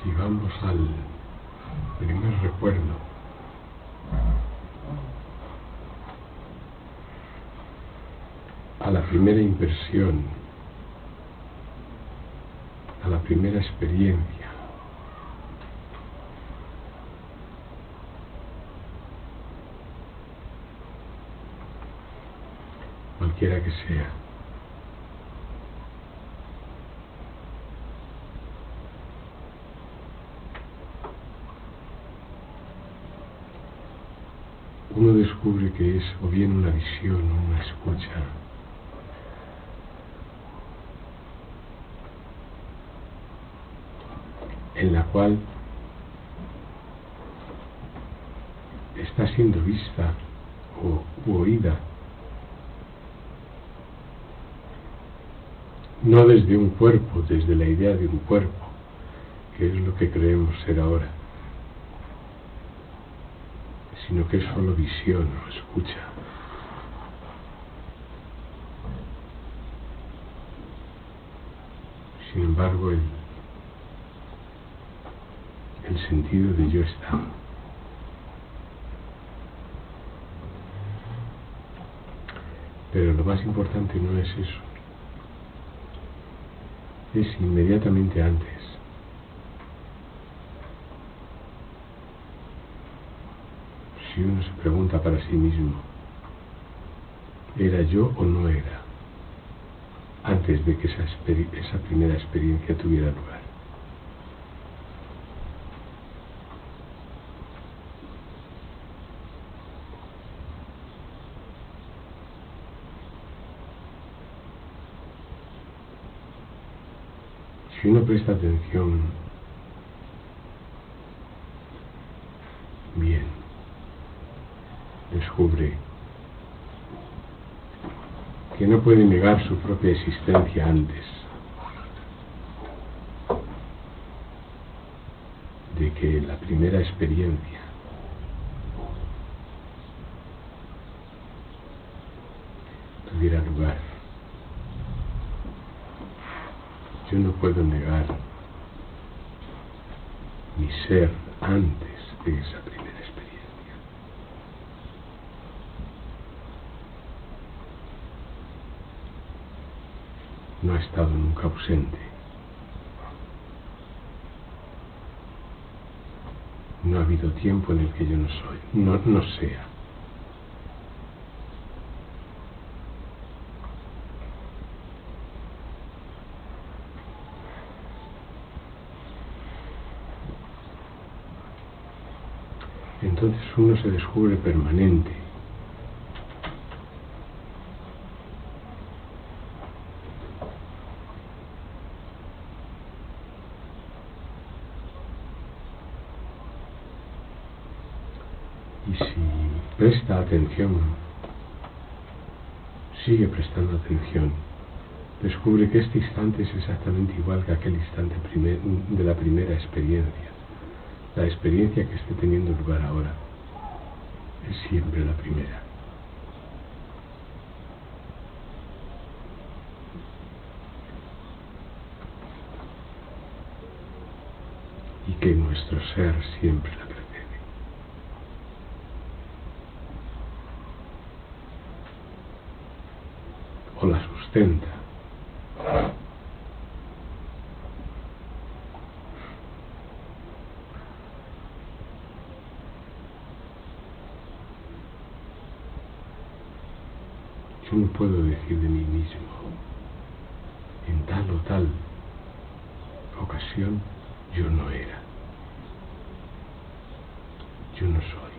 Si vamos al primer recuerdo, a la primera impresión, a la primera experiencia, cualquiera que sea, uno descubre que es o bien una visión o una escucha, en la cual está siendo vista u oída no desde un cuerpo, desde la idea de un cuerpo, que es lo que creemos ser ahora, sino que es solo visión o escucha. Sin embargo, el sentido de yo está. Pero lo más importante no es eso, es inmediatamente antes. Si uno se pregunta para sí mismo, ¿era yo o no era? Antes de que esa primera experiencia tuviera lugar. Si uno presta atención bien, descubre que no puede negar su propia existencia antes de que la primera experiencia tuviera lugar. Yo no puedo negar mi ser antes de esa primera experiencia. No ha estado nunca ausente. No ha habido tiempo en el que yo no soy, no sea. Entonces uno se descubre permanente. Y si presta atención, sigue prestando atención, descubre que este instante es exactamente igual que aquel instante de la primera experiencia. La experiencia que esté teniendo lugar ahora es siempre la primera. Y que nuestro ser siempre la precede. O la sustenta. Yo no puedo decir de mí mismo, en tal o tal ocasión yo no era, yo no soy.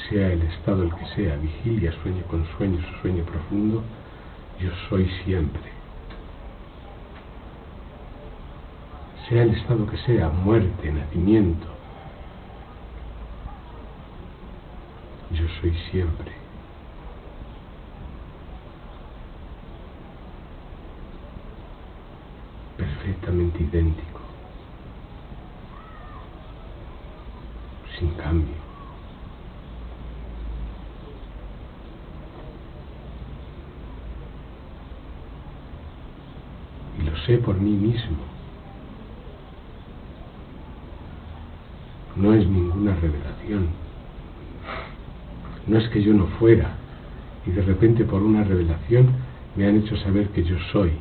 Sea el estado el que sea, vigilia, sueño con sueños o sueño profundo, yo soy siempre. Sea el estado que sea, muerte, nacimiento, yo soy siempre. Perfectamente idéntico, sin cambio. sé por mí mismo. No es ninguna revelación. No es que yo no fuera y de repente por una revelación me han hecho saber que yo soy.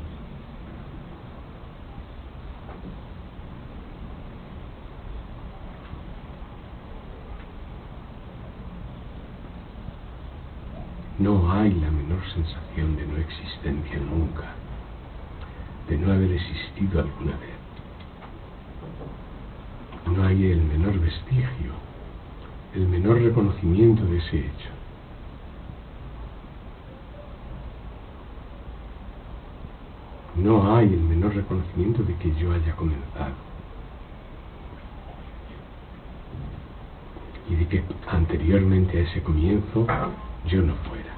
No hay la menor sensación de no existencia nunca, de no haber existido alguna vez. No hay el menor vestigio, el menor reconocimiento de ese hecho. No hay el menor reconocimiento de que yo haya comenzado y de que anteriormente a ese comienzo yo no fuera.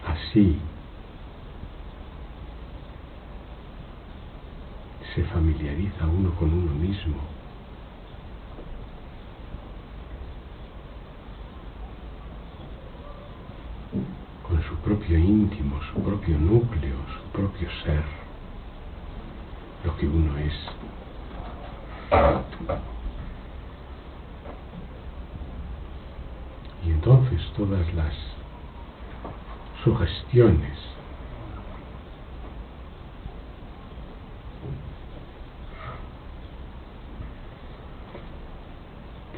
Así se familiariza uno con uno mismo. Con su propio íntimo, su propio núcleo, su propio ser, lo que uno es. Y entonces todas las sugestiones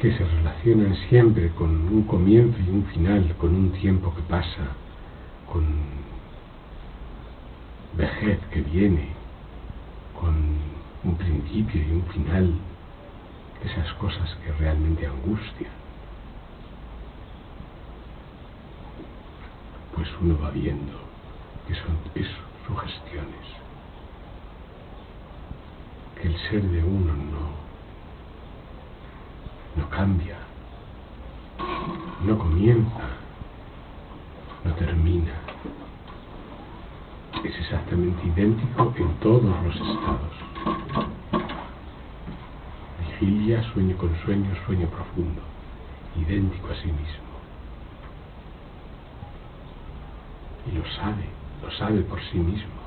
que se relacionan siempre con un comienzo y un final, con un tiempo que pasa, con vejez que viene, con un principio y un final, esas cosas que realmente angustian, pues uno va viendo que son sugestiones, que el ser de uno no cambia, no comienza, no termina. Es exactamente idéntico en todos los estados. Vigilia, sueño con sueño, sueño profundo, idéntico a sí mismo. Y lo sabe por sí mismo.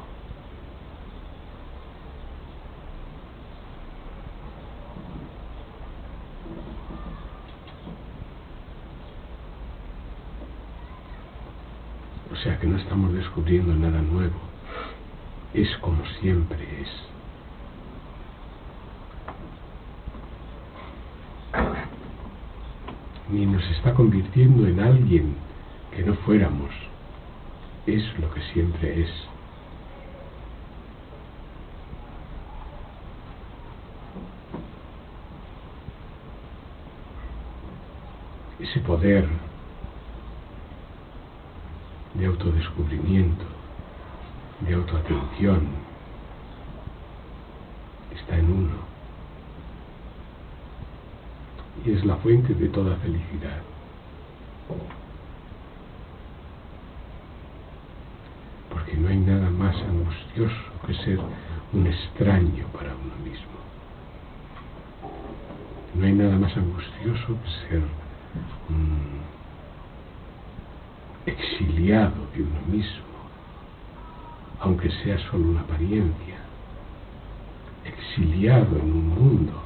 O sea que no estamos descubriendo nada nuevo, es como siempre es. Ni nos está convirtiendo en alguien que no fuéramos, es lo que siempre es. Ese poder de autodescubrimiento, de autoatención, está en uno y es la fuente de toda felicidad. Porque no hay nada más angustioso que ser un extraño para uno mismo. No hay nada más angustioso que ser exiliado de uno mismo, aunque sea solo una apariencia, exiliado en un mundo,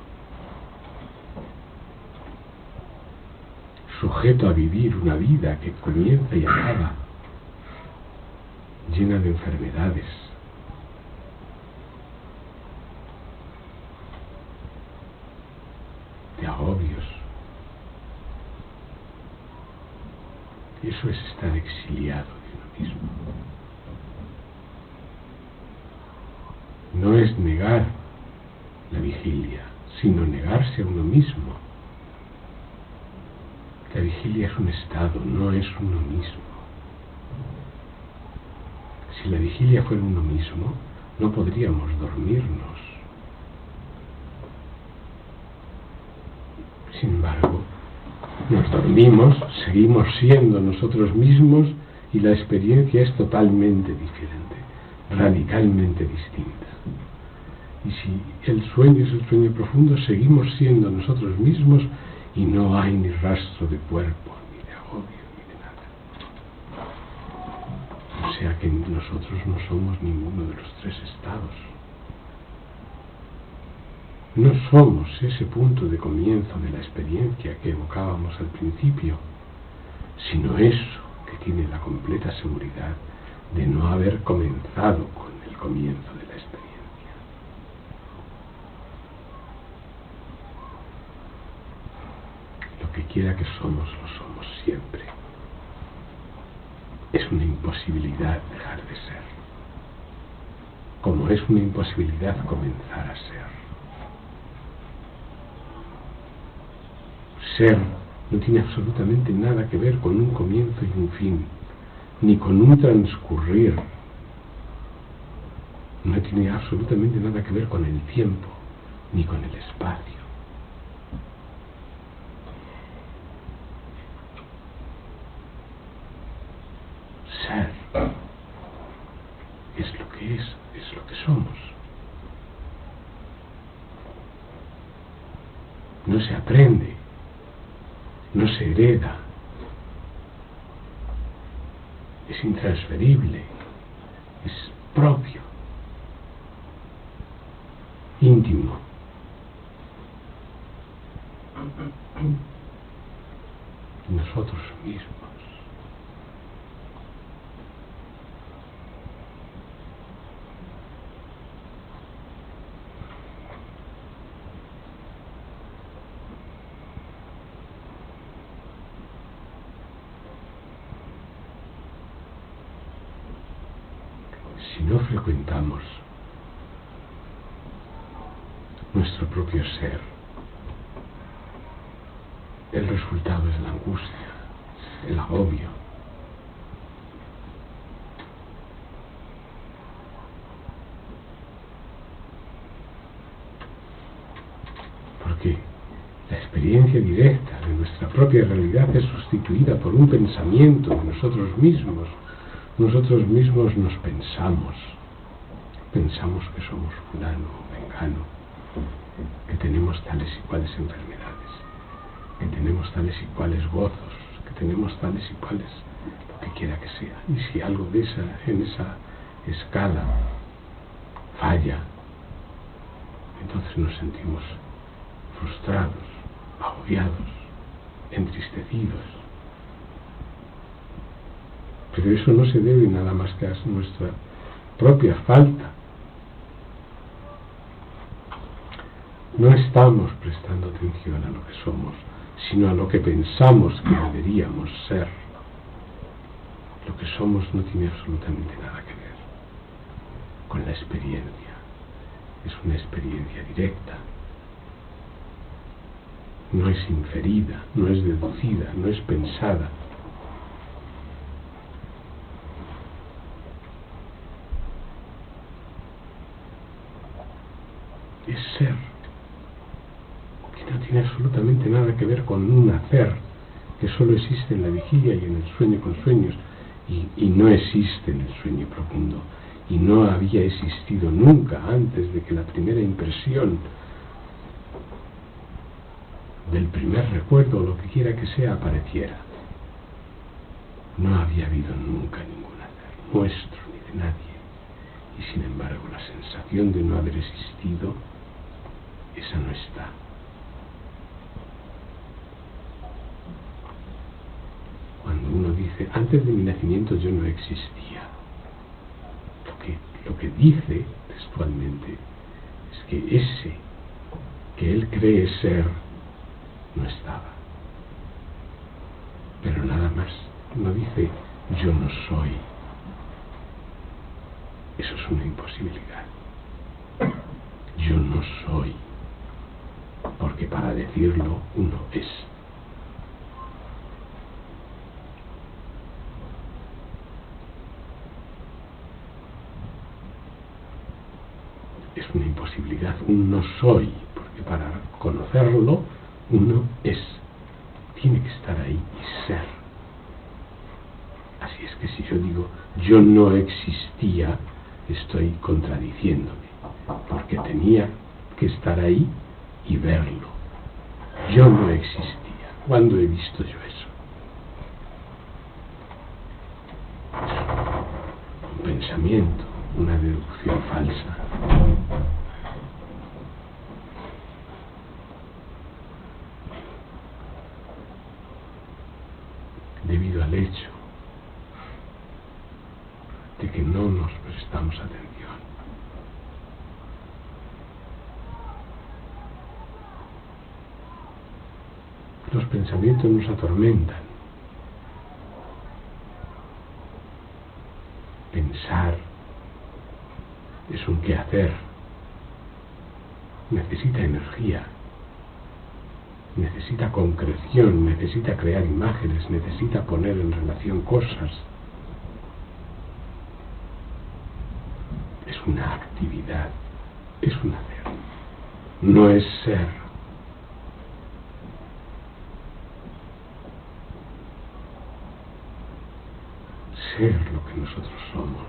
sujeto a vivir una vida que comienza y acaba, llena de enfermedades, de agobios. Eso es estar exiliado de uno mismo. No es negar la vigilia, sino negarse a uno mismo. La vigilia es un estado, no es uno mismo. Si la vigilia fuera uno mismo, no podríamos dormirnos. Sin embargo, Nos dormimos, seguimos siendo nosotros mismos y la experiencia es totalmente diferente, radicalmente distinta. Y si el sueño es el sueño profundo, seguimos siendo nosotros mismos y no hay ni rastro de cuerpo, ni de agobio, ni de nada. O sea que nosotros no somos ninguno de los tres estados. No somos ese punto de comienzo de la experiencia que evocábamos al principio, sino eso que tiene la completa seguridad de no haber comenzado con el comienzo de la experiencia. Lo que quiera que somos, lo somos siempre. Es una imposibilidad dejar de ser, como es una imposibilidad comenzar a ser. Ser no tiene absolutamente nada que ver con un comienzo y un fin, ni con un transcurrir. No tiene absolutamente nada que ver con el tiempo, ni con el espacio. Ser es lo que somos. No se aprende, no se hereda, es intransferible, es propio, íntimo. Nosotros mismos. Si no frecuentamos nuestro propio ser, el resultado es la angustia, el agobio. Porque la experiencia directa de nuestra propia realidad es sustituida por un pensamiento de nosotros mismos. Nosotros mismos nos pensamos que somos fulano o mengano, que tenemos tales y cuales enfermedades, que tenemos tales y cuales gozos, que tenemos tales y cuales, lo que quiera que sea. Y si algo en esa escala falla, entonces nos sentimos frustrados, agobiados, entristecidos. Pero eso no se debe nada más que a nuestra propia falta. No estamos prestando atención a lo que somos, sino a lo que pensamos que deberíamos ser. Lo que somos no tiene absolutamente nada que ver con la experiencia. Es una experiencia directa. No es inferida, no es deducida, no es pensada. Es ser, que no tiene absolutamente nada que ver con un hacer que solo existe en la vigilia y en el sueño con sueños, y no existe en el sueño profundo, y no había existido nunca antes de que la primera impresión del primer recuerdo, o lo que quiera que sea, apareciera. No había habido nunca ningún hacer nuestro ni de nadie, y sin embargo la sensación de no haber existido, esa no está. Cuando uno dice, antes de mi nacimiento yo no existía, lo que dice textualmente es que ese que él cree ser no estaba. Pero nada más, no dice yo no soy. Eso es una imposibilidad. Yo no soy, porque para decirlo uno es. Es una imposibilidad, un no soy, porque para conocerlo uno es. tiene que estar ahí y ser. Así es que si yo digo yo no existía, estoy contradiciéndome, porque tenía que estar ahí y verlo. Yo no existía. ¿Cuándo he visto yo eso? Un pensamiento, una deducción falsa. Debido al hecho de que no nos prestamos atención. Los pensamientos nos atormentan. Pensar es un quehacer. Necesita energía. Necesita concreción, necesita crear imágenes, necesita poner en relación cosas. Es una actividad, es un hacer, no es ser. Ser lo que nosotros somos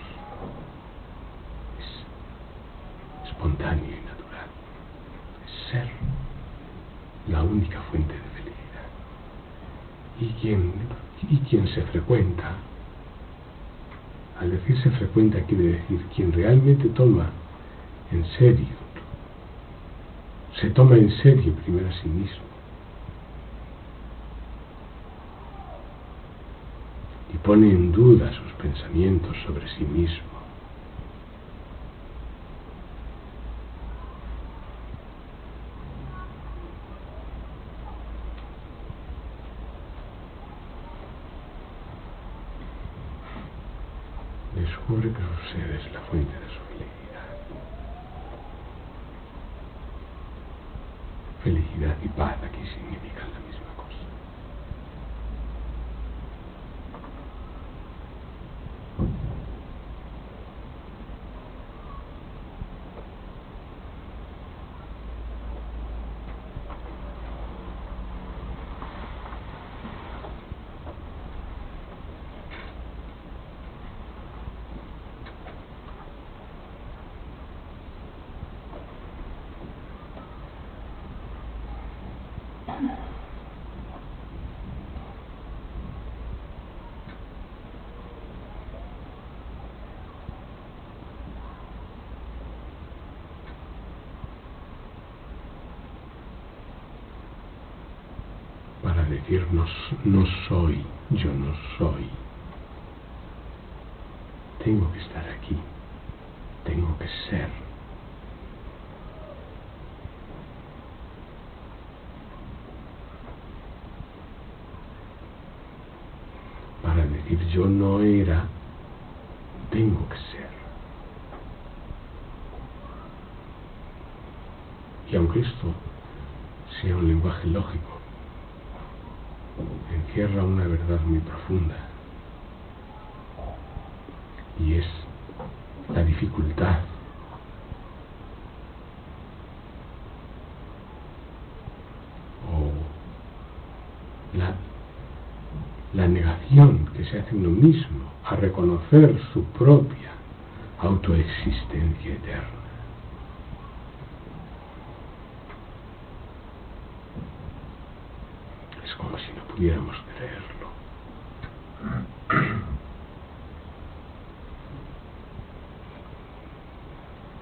es espontáneo y natural. Es ser la única fuente de felicidad. Y quien se frecuenta, al decir se frecuenta quiere decir quien realmente toma en serio, se toma en serio primero a sí mismo y pone en duda sus pensamientos sobre sí mismo. Descubre que su ser es la fuente de su felicidad. Felicidad y paz aquí significan la misma cosa. Para decir no soy, yo no soy. Tengo que estar aquí, tengo que ser. Para decir yo no era, tengo que ser. Y aunque esto sea un lenguaje lógico, encierra una verdad muy profunda, y es la dificultad o la negación que se hace uno mismo a reconocer su propia autoexistencia eterna. Es como si no pudiéramos creerlo.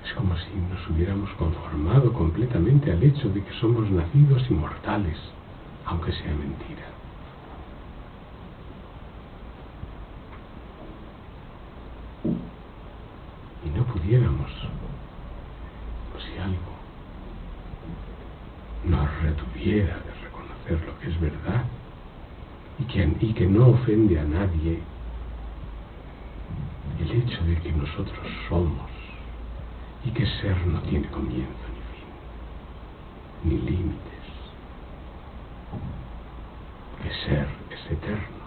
Es como si nos hubiéramos conformado completamente al hecho de que somos nacidos inmortales, aunque sea mentira. Y no pudiéramos, si algo nos retuviera de reconocer lo que es verdad y que no ofende a nadie, el hecho de que nosotros somos y que ser no tiene comienzo ni fin, ni límites, que ser es eterno.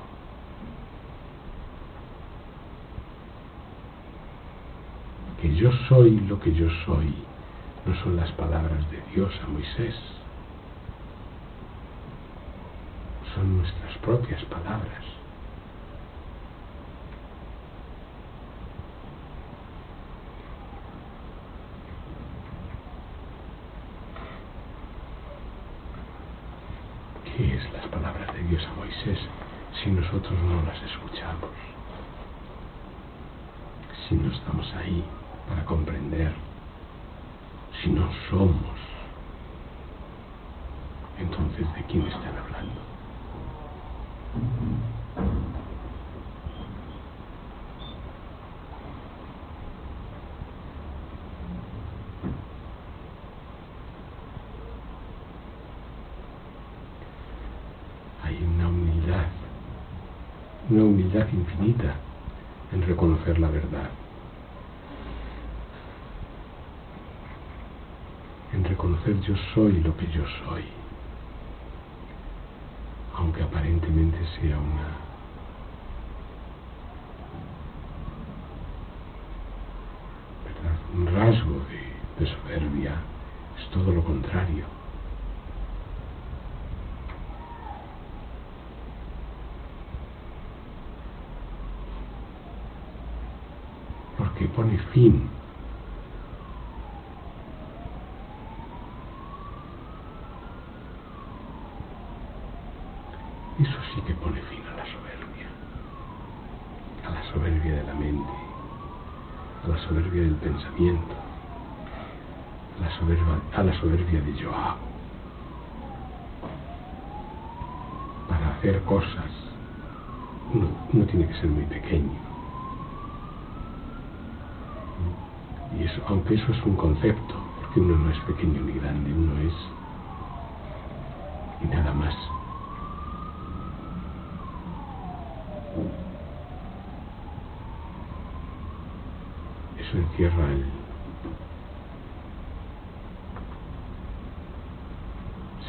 Que yo soy lo que yo soy no son las palabras de Dios a Moisés, son nuestras propias palabras. ¿Qué es las palabras de Dios a Moisés si nosotros no las escuchamos? Si no estamos ahí para comprender, si no somos, entonces ¿de quién están hablando? Hay una humildad infinita en reconocer la verdad, en reconocer yo soy lo que yo soy, aunque aparentemente sea un rasgo de soberbia, es todo lo contrario. Porque pone fin eso sí que pone fin a la soberbia de la mente, a la soberbia del pensamiento, a la soberbia de yo hago. Para hacer cosas uno tiene que ser muy pequeño. Y eso, aunque eso es un concepto, porque uno no es pequeño ni grande, uno es y nada más. Eso encierra el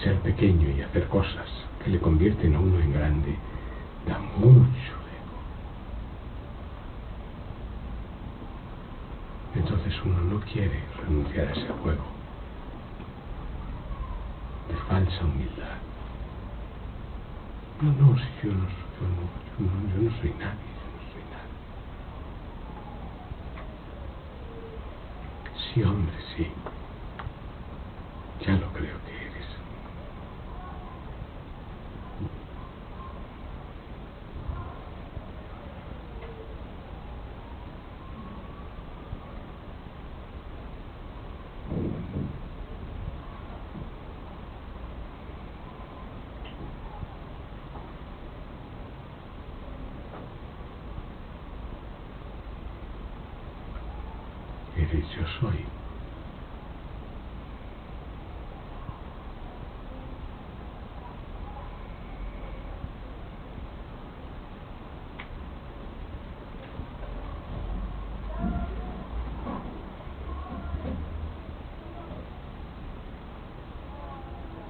ser pequeño y hacer cosas que le convierten a uno en grande, da mucho ego. Entonces uno no quiere renunciar a ese juego de falsa humildad. No, si yo no soy nadie, Sí, hombre, sí. Ya lo creo que eres. Eres yo soy.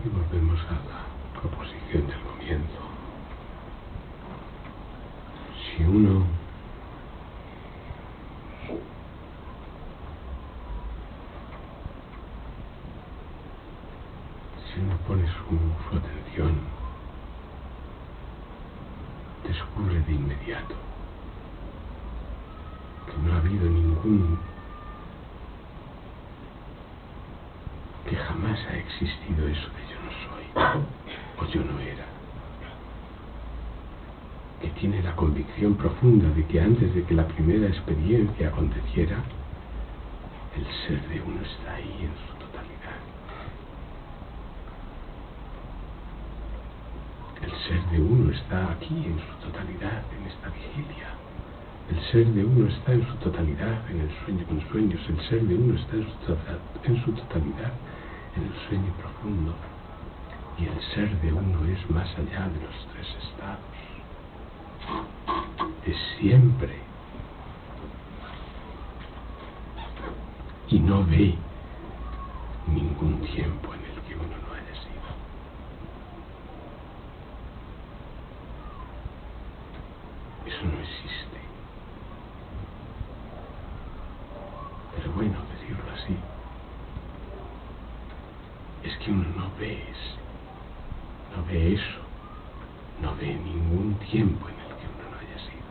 Y volvemos a la proposición del comienzo. Si uno pone su atención, descubre de inmediato que no ha habido que jamás ha existido eso de yo no soy o yo no era, que tiene la convicción profunda de que antes de que la primera experiencia aconteciera, el ser de uno está ahí en su totalidad. El ser de uno está aquí en su totalidad, en esta vigilia. El ser de uno está en su totalidad en el sueño con sueños. El ser de uno está en su totalidad en el sueño profundo. Y el ser de uno es más allá de los tres estados. Es siempre. Y no ve ningún tiempo en el que uno no haya sido. Eso no existe. Pero bueno, decirlo así, es que uno no ve eso. no ve ningún tiempo en el que uno no haya sido.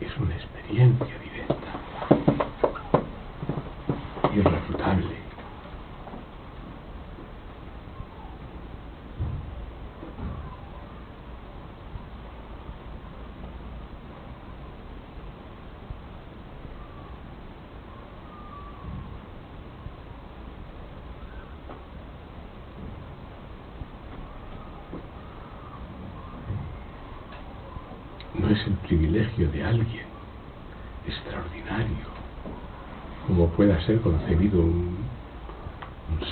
Es una experiencia directa, irrefutable. No es el privilegio de alguien extraordinario, como pueda ser concebido un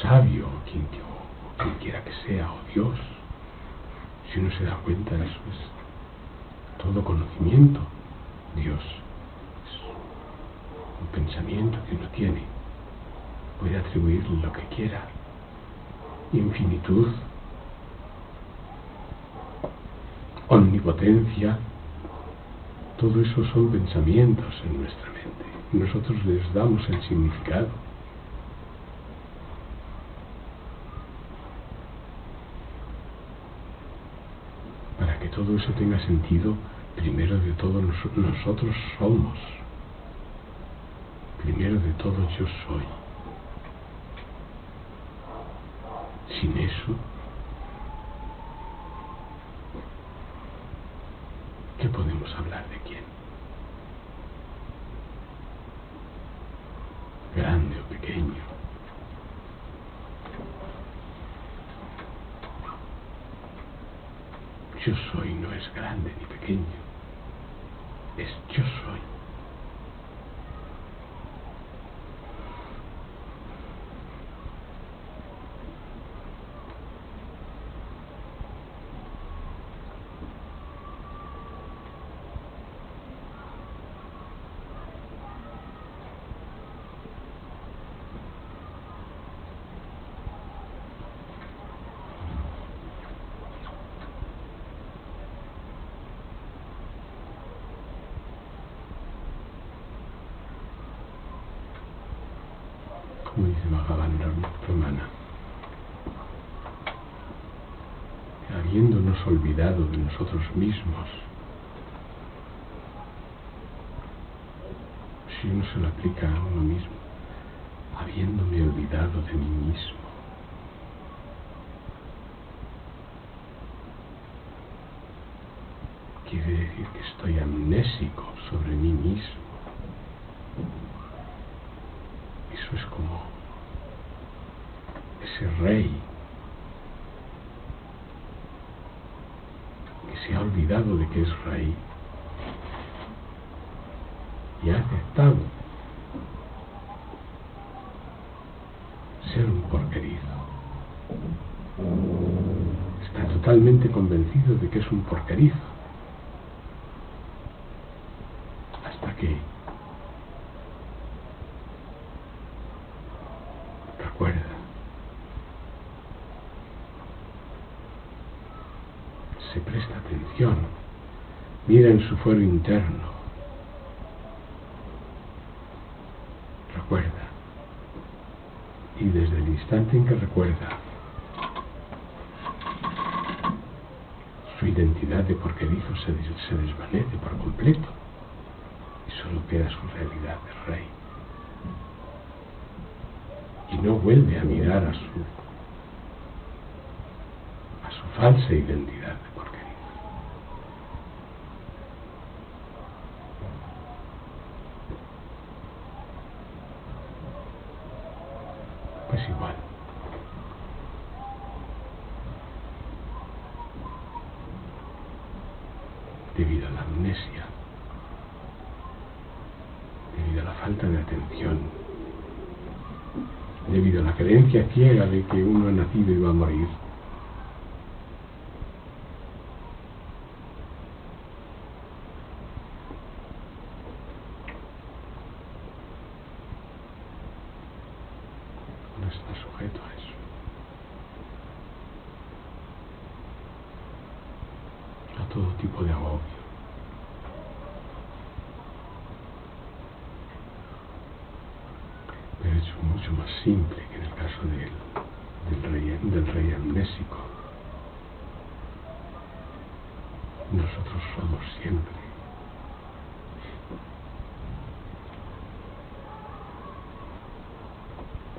sabio, o quien quiera que sea, o Dios. Si uno se da cuenta, eso es todo conocimiento. Dios es un pensamiento que uno tiene, puede atribuirle lo que quiera. Infinitud, omnipotencia, todo eso son pensamientos en nuestra mente. Nosotros les damos el significado. Para que todo eso tenga sentido, primero de todo nosotros somos. Primero de todo yo soy. Sin eso, ¿qué podemos hablar de quién? Grande o pequeño. Yo soy no es grande ni pequeño, es yo soy. Como dice Bhagavan Ramana, habiéndonos olvidado de nosotros mismos, si uno se lo aplica a uno mismo, habiéndome olvidado de mí mismo, quiere decir que estoy amnésico sobre mí mismo. Eso es como ese rey que se ha olvidado de que es rey y ha aceptado ser un porquerizo. Está totalmente convencido de que es un porquerizo. Hasta que recuerda, se presta atención, mira en su fuero interno, recuerda, y desde el instante en que recuerda, su identidad de porquerizo se desvanece por completo y solo queda su realidad de rey. Y no vuelve a mirar a su falsa identidad de porquerizo. Pues igual. Debido a la amnesia, debido a la falta de atención, debido a la creencia ciega de que uno ha nacido y va a morir, no está sujeto a eso. A todo tipo de agobio. Pero es mucho más simple que en el caso del rey amnésico. Nosotros somos siempre.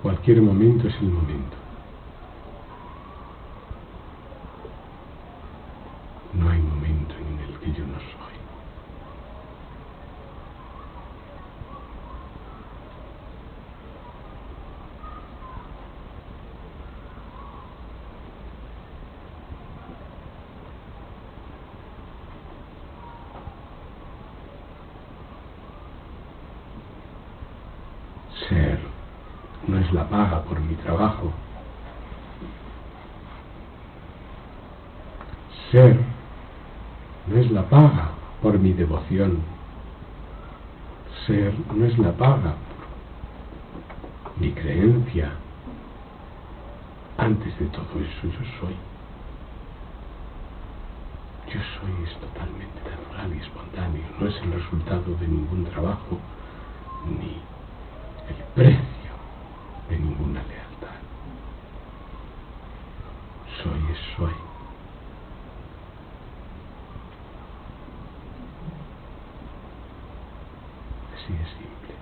Cualquier momento es el momento. No hay momento en el que yo no soy. Ser no es la paga por mi trabajo. Ser no es la paga por mi devoción. Ser no es la paga por mi creencia. Antes de todo eso yo soy. Yo soy es totalmente natural y espontáneo. No es el resultado de ningún trabajo ni el precio de ninguna lealtad. Soy es soy. Así es simple.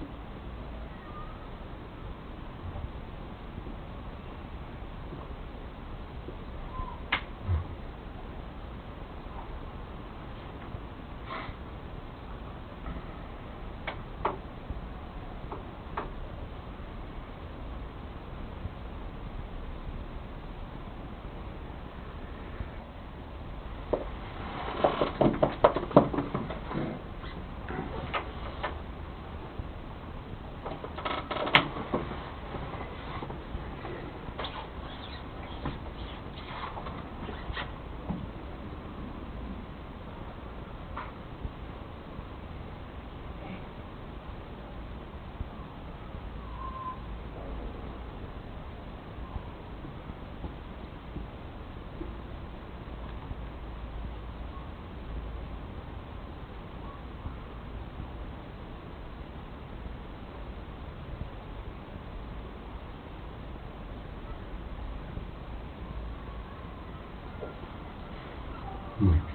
Muy bien.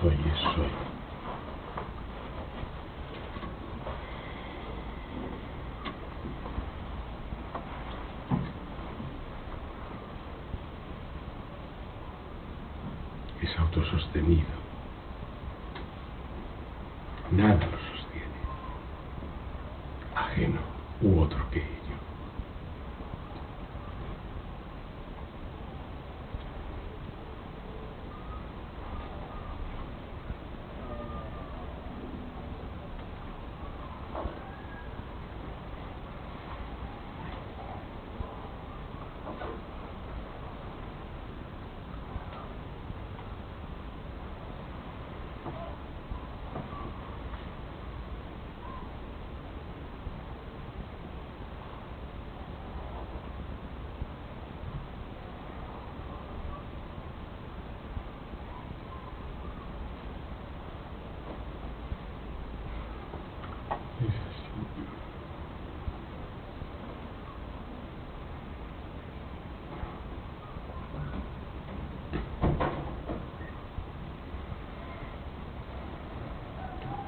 Soy es soy. Es autosostenido. Nada lo sostiene. Ajeno u otro que ello.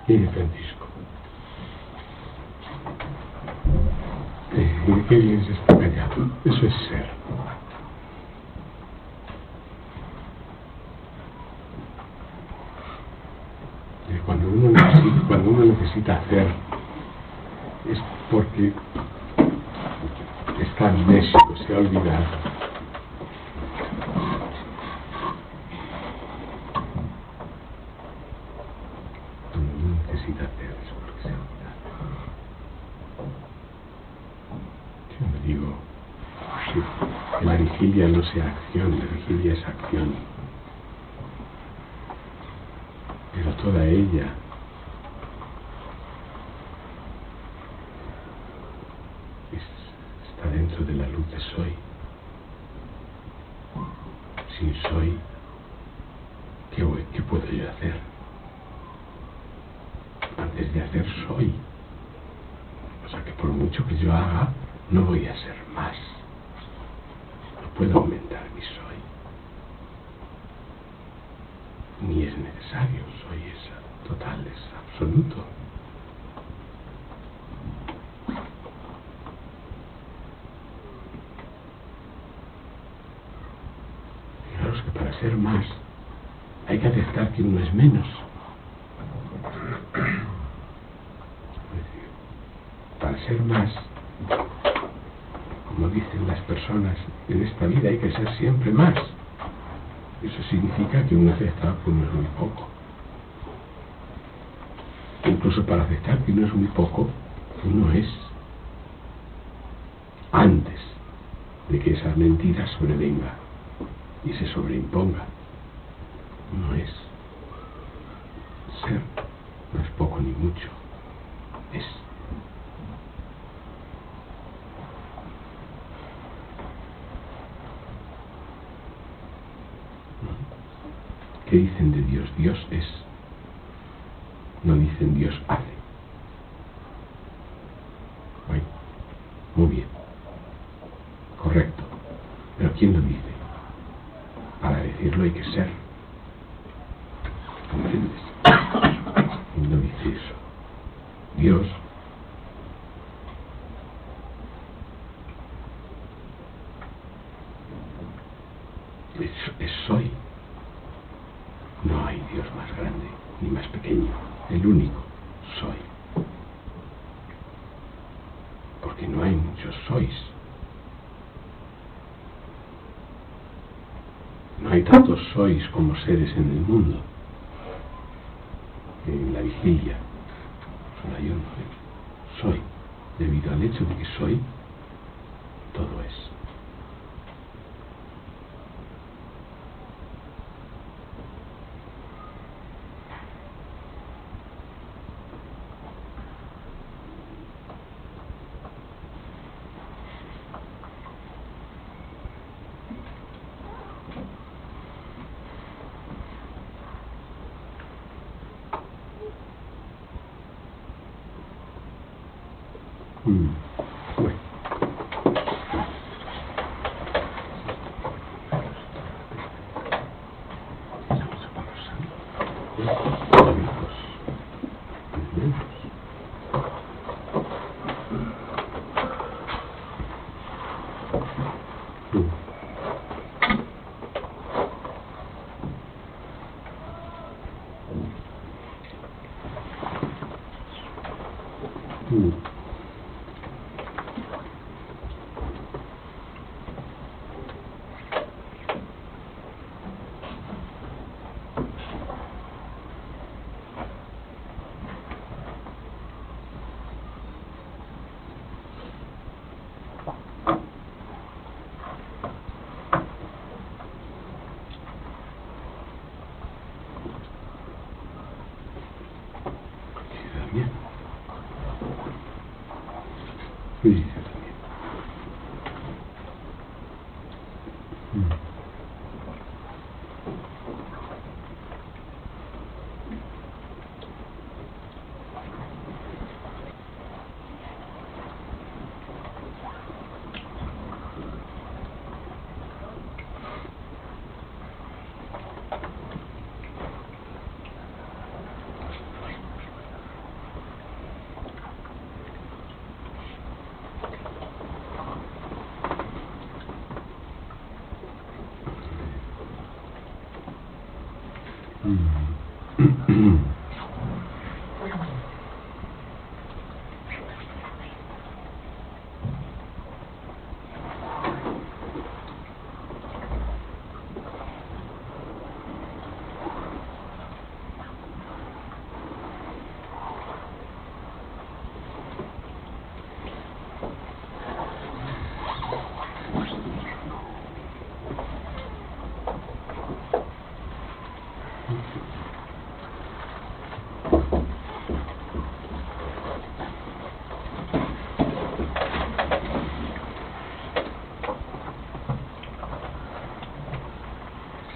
Mire, Francisco, ¿de qué iglesia está callado? Eso es ser. Cuando uno necesita hacer, es porque está amnésico, se ha olvidado. vigilia no sea acción, la vigilia es acción. Pero toda ella está dentro de la luz de soy. Sin soy, ¿qué puedo yo hacer? Antes de hacer soy. O sea que por mucho que yo haga, no voy a ser más. No puedo aumentar mi soy. Ni es necesario, soy es total, es absoluto. Fijaros que para ser más hay que aceptar que uno es menos. Para ser más, como dicen las personas, en esta vida hay que ser siempre más. Eso significa que uno acepta que uno es muy poco. Incluso para aceptar que uno es muy poco, uno es antes de que esa mentira sobrevenga y se sobreimponga. Uno es ser, no es poco ni mucho, es. ¿Qué dicen de Dios? Dios es. No dicen Dios hace. Bueno, muy bien. Correcto. Pero ¿quién lo dice? Para decirlo hay que ser. ¿Comprendes? ¿Quién no dice eso? Dios. Es soy. No hay Dios más grande ni más pequeño. El único soy. Porque no hay muchos sois. No hay tantos sois como seres en el mundo. En la vigilia solo hay uno. Soy. Debido al hecho de que soy, todo es. Bueno. Bien. Sí.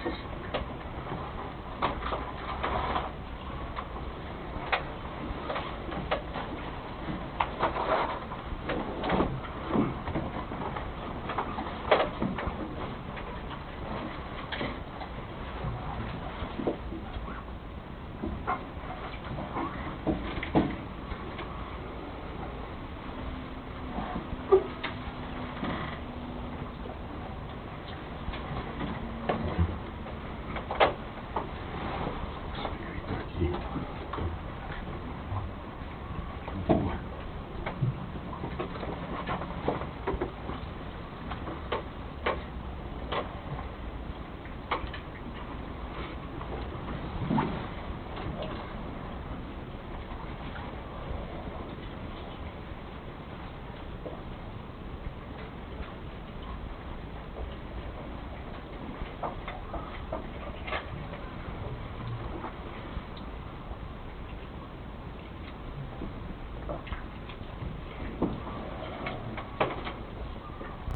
necesito.